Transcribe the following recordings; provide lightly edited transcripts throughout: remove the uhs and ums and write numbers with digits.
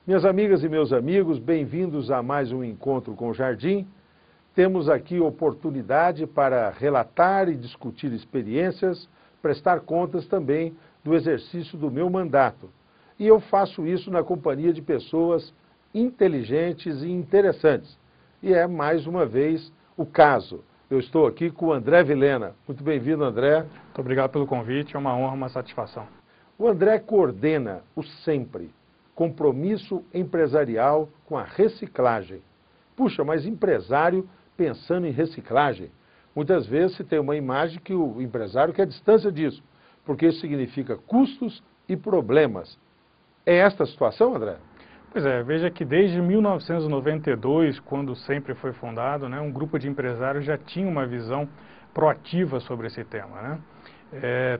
Minhas amigas e meus amigos, bem-vindos a mais um Encontro com o Jardim. Temos aqui oportunidade para relatar e discutir experiências, prestar contas também do exercício do meu mandato. E eu faço isso na companhia de pessoas inteligentes e interessantes. E é, mais uma vez, o caso. Eu estou aqui com o André Vilhena. Muito bem-vindo, André. Muito obrigado pelo convite, é uma honra, uma satisfação. O André coordena o SEMPRE, Compromisso Empresarial com a Reciclagem. Puxa, mas empresário pensando em reciclagem? Muitas vezes se tem uma imagem que o empresário quer distância disso, porque isso significa custos e problemas. É esta a situação, André? Pois é, veja que desde 1992, quando o SEMPRE foi fundado, um grupo de empresários já tinha uma visão proativa sobre esse tema,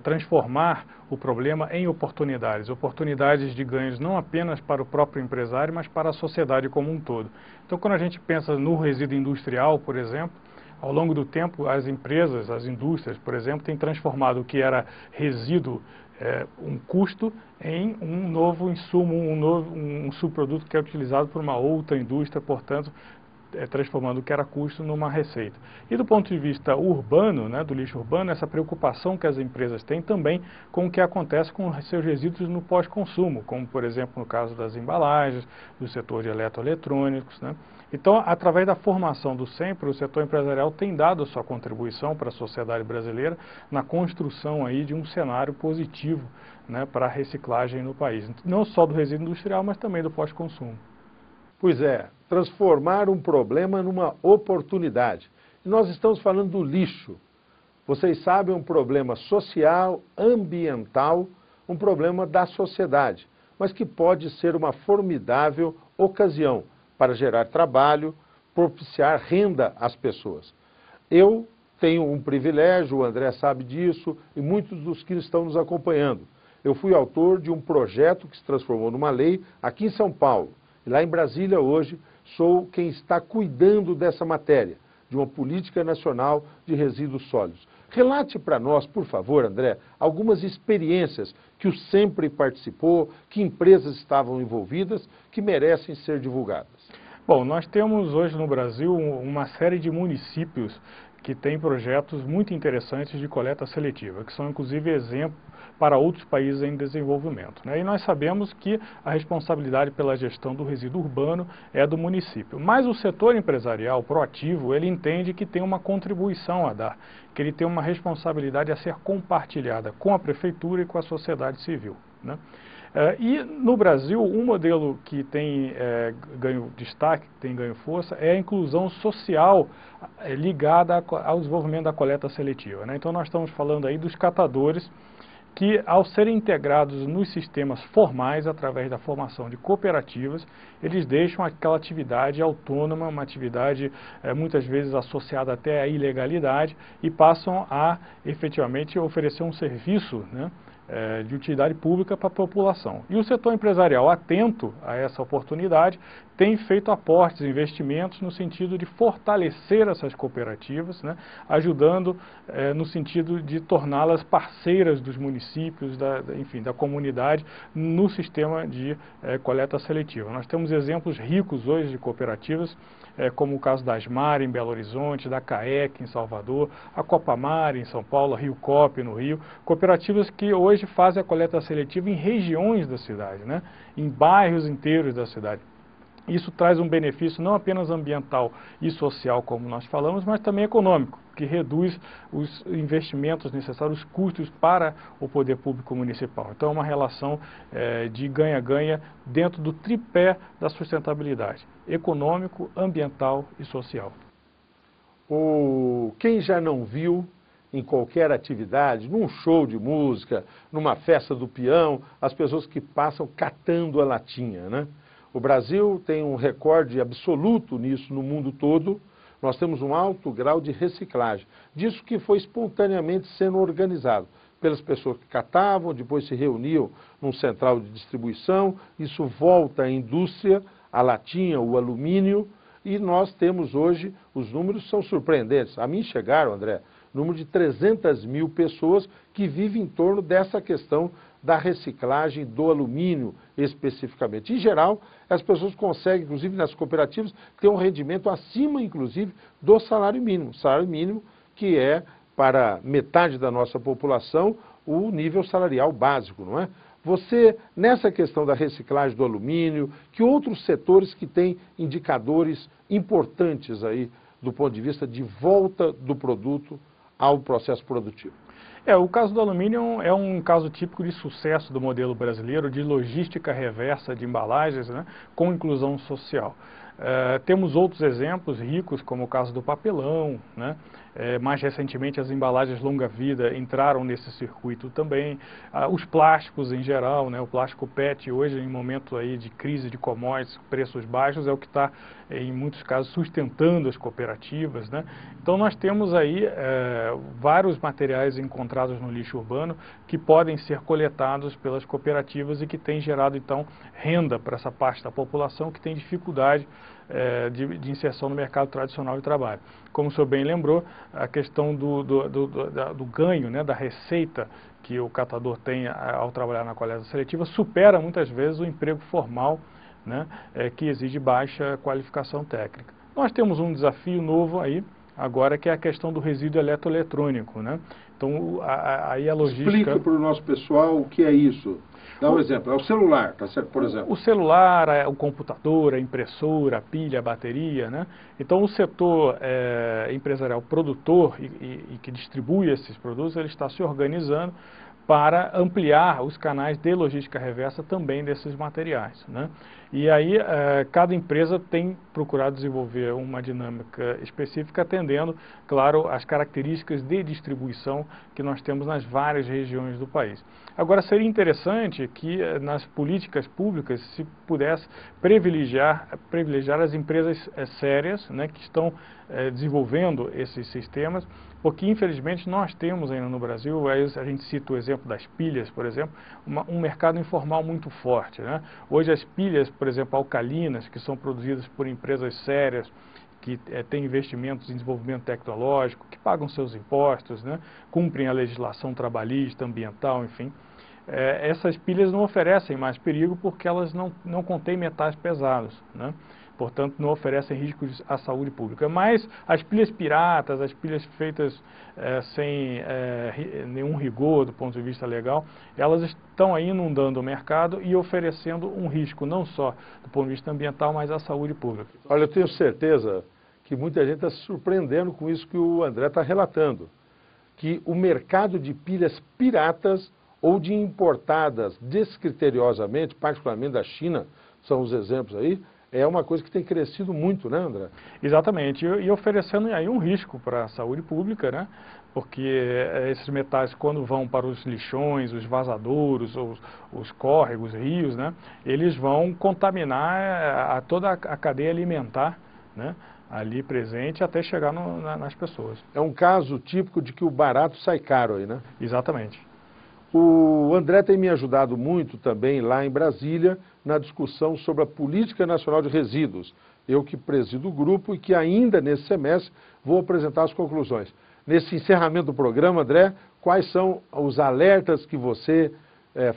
transformar o problema em oportunidades, oportunidades de ganhos não apenas para o próprio empresário, mas para a sociedade como um todo. Então, quando a gente pensa no resíduo industrial, por exemplo, ao longo do tempo, as empresas, as indústrias, por exemplo, têm transformado o que era resíduo, um custo, em um novo insumo, um subproduto que é utilizado por uma outra indústria, portanto, transformando o que era custo numa receita. E do ponto de vista urbano, do lixo urbano, essa preocupação que as empresas têm também com o que acontece com os seus resíduos no pós-consumo, como, por exemplo, no caso das embalagens, do setor de eletroeletrônicos, Então, através da formação do SEMPRE, o setor empresarial tem dado a sua contribuição para a sociedade brasileira na construção aí de um cenário positivo para a reciclagem no país. Não só do resíduo industrial, mas também do pós-consumo. Pois é, transformar um problema numa oportunidade. E nós estamos falando do lixo. Vocês sabem, um problema social, ambiental, um problema da sociedade, mas que pode ser uma formidável ocasião para gerar trabalho, propiciar renda às pessoas. Eu tenho um privilégio, o André sabe disso, e muitos dos que estão nos acompanhando. Eu fui autor de um projeto que se transformou numa lei aqui em São Paulo. E lá em Brasília, hoje, sou quem está cuidando dessa matéria, de uma política nacional de resíduos sólidos. Relate para nós, por favor, André, algumas experiências que o SEMPRE participou, que empresas estavam envolvidas, que merecem ser divulgadas. Bom, nós temos hoje no Brasil uma série de municípios que têm projetos muito interessantes de coleta seletiva, que são inclusive exemplo para outros países em desenvolvimento. E nós sabemos que a responsabilidade pela gestão do resíduo urbano é do município. Mas o setor empresarial proativo, ele entende que tem uma contribuição a dar, que ele tem uma responsabilidade a ser compartilhada com a prefeitura e com a sociedade civil. E no Brasil, um modelo que tem ganho destaque, que tem ganho força, é a inclusão social ligada ao desenvolvimento da coleta seletiva. Então nós estamos falando aí dos catadores que, ao serem integrados nos sistemas formais, através da formação de cooperativas, eles deixam aquela atividade autônoma, uma atividade muitas vezes associada até à ilegalidade, e passam a efetivamente oferecer um serviço, de utilidade pública para a população. E o setor empresarial, atento a essa oportunidade, tem feito aportes, investimentos no sentido de fortalecer essas cooperativas, ajudando no sentido de torná-las parceiras dos municípios, da comunidade, no sistema de coleta seletiva. Nós temos exemplos ricos hoje de cooperativas, como o caso da Asmar em Belo Horizonte, da CAEC em Salvador, a Copamar em São Paulo, a Rio Coop no Rio, cooperativas que hoje fazem a coleta seletiva em regiões da cidade, em bairros inteiros da cidade. Isso traz um benefício não apenas ambiental e social, como nós falamos, mas também econômico, que reduz os investimentos necessários, os custos para o poder público municipal. Então é uma relação de ganha-ganha dentro do tripé da sustentabilidade, econômico, ambiental e social. Quem já não viu em qualquer atividade, num show de música, numa festa do peão, as pessoas que passam catando a latinha, O Brasil tem um recorde absoluto nisso no mundo todo. Nós temos um alto grau de reciclagem, disso que foi espontaneamente sendo organizado pelas pessoas que catavam, depois se reuniam num central de distribuição, isso volta à indústria, a latinha, o alumínio, e nós temos hoje, os números são surpreendentes. A mim chegaram, André, número de 300 mil pessoas que vivem em torno dessa questão da reciclagem do alumínio especificamente. Em geral, as pessoas conseguem, inclusive nas cooperativas, ter um rendimento acima, inclusive, do salário mínimo. Salário mínimo que é, para metade da nossa população, o nível salarial básico, não é? Você, nessa questão da reciclagem do alumínio, que outros setores que têm indicadores importantes aí do ponto de vista de volta do produto ao processo produtivo? O caso do alumínio é um caso típico de sucesso do modelo brasileiro de logística reversa de embalagens, né, com inclusão social. Temos outros exemplos ricos, como o caso do papelão, né? Mais recentemente as embalagens longa-vida entraram nesse circuito também. Os plásticos em geral, né? O plástico PET hoje em momento aí de crise de commodities, preços baixos, é o que está em muitos casos sustentando as cooperativas, né? Então nós temos aí vários materiais encontrados no lixo urbano que podem ser coletados pelas cooperativas e que têm gerado então renda para essa parte da população que tem dificuldade de inserção no mercado tradicional de trabalho. Como o senhor bem lembrou, a questão do ganho, né, da receita que o catador tem ao trabalhar na coleta seletiva supera muitas vezes o emprego formal, né, que exige baixa qualificação técnica. Nós temos um desafio novo aí, agora, que é a questão do resíduo eletroeletrônico, né? Então, aí a logística... Explica para o nosso pessoal o que é isso. Dá um exemplo, é o celular, tá certo? Por exemplo. O celular, o computador, a impressora, a pilha, a bateria, né? Então, o setor empresarial produtor e que distribui esses produtos, ele está se organizando para ampliar os canais de logística reversa também desses materiais, né? E aí, cada empresa tem procurado desenvolver uma dinâmica específica, atendendo, claro, as características de distribuição que nós temos nas várias regiões do país. Agora, seria interessante que nas políticas públicas se pudesse privilegiar as empresas sérias, né, que estão desenvolvendo esses sistemas, porque infelizmente nós temos ainda no Brasil, aí a gente cita o exemplo das pilhas, por exemplo, um mercado informal muito forte, né? Hoje as pilhas, por exemplo, alcalinas, que são produzidas por empresas sérias, que têm investimentos em desenvolvimento tecnológico, que pagam seus impostos, né? Cumprem a legislação trabalhista, ambiental, enfim. Essas pilhas não oferecem mais perigo porque elas não contêm metais pesados, né? Portanto, não oferecem riscos à saúde pública. Mas as pilhas piratas, as pilhas feitas sem nenhum rigor do ponto de vista legal, elas estão aí inundando o mercado e oferecendo um risco não só do ponto de vista ambiental, mas à saúde pública. Olha, eu tenho certeza que muita gente está se surpreendendo com isso que o André está relatando, que o mercado de pilhas piratas ou de importadas descriteriosamente, particularmente da China, são os exemplos aí, é uma coisa que tem crescido muito, né, André? Exatamente, e oferecendo aí um risco para a saúde pública, né? Porque esses metais, quando vão para os lixões, os vazadouros, os córregos, rios, né? Eles vão contaminar toda a cadeia alimentar, né? Ali presente até chegar nas pessoas. É um caso típico de que o barato sai caro aí, né? Exatamente. O André tem me ajudado muito também lá em Brasília na discussão sobre a Política Nacional de Resíduos. Eu que presido o grupo e que ainda nesse semestre vou apresentar as conclusões. Nesse encerramento do programa, André, quais são os alertas que você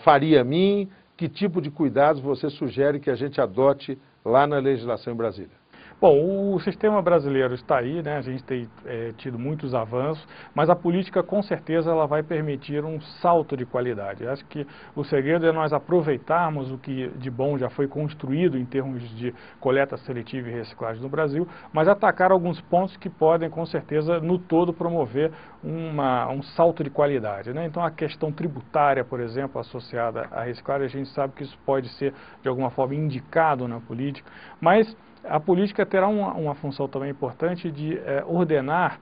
faria a mim? Que tipo de cuidados você sugere que a gente adote lá na legislação em Brasília? Bom, o sistema brasileiro está aí, né? A gente tem tido muitos avanços, mas a política com certeza ela vai permitir um salto de qualidade. Acho que o segredo é nós aproveitarmos o que de bom já foi construído em termos de coleta seletiva e reciclagem no Brasil, mas atacar alguns pontos que podem com certeza no todo promover um salto de qualidade, né? Então a questão tributária, por exemplo, associada à reciclagem, a gente sabe que isso pode ser de alguma forma indicado na política, mas a política terá uma função também importante de ordenar,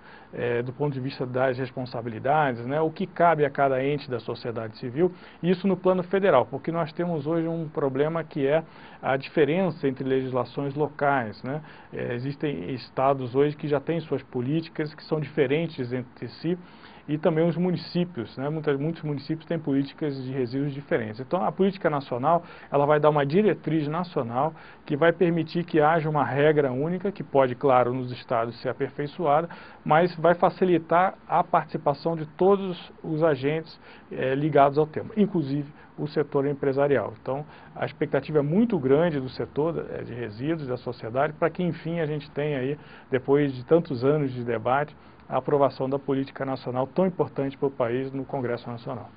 do ponto de vista das responsabilidades, né, o que cabe a cada ente da sociedade civil, isso no plano federal, porque nós temos hoje um problema que é a diferença entre legislações locais, né? Existem estados hoje que já têm suas políticas que são diferentes entre si, e também os municípios, né? Muitos municípios têm políticas de resíduos diferentes. Então, a política nacional, ela vai dar uma diretriz nacional que vai permitir que haja uma regra única, que pode, claro, nos estados ser aperfeiçoada, mas vai facilitar a participação de todos os agentes ligados ao tema, inclusive o setor empresarial. Então, a expectativa é muito grande do setor de resíduos, da sociedade, para que, enfim, a gente tenha aí, depois de tantos anos de debate, a aprovação da política nacional tão importante para o país no Congresso Nacional.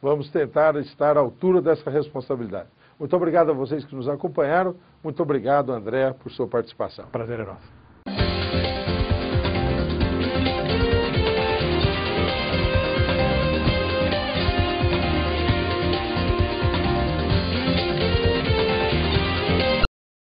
Vamos tentar estar à altura dessa responsabilidade. Muito obrigado a vocês que nos acompanharam. Muito obrigado, André, por sua participação. Prazer é nosso.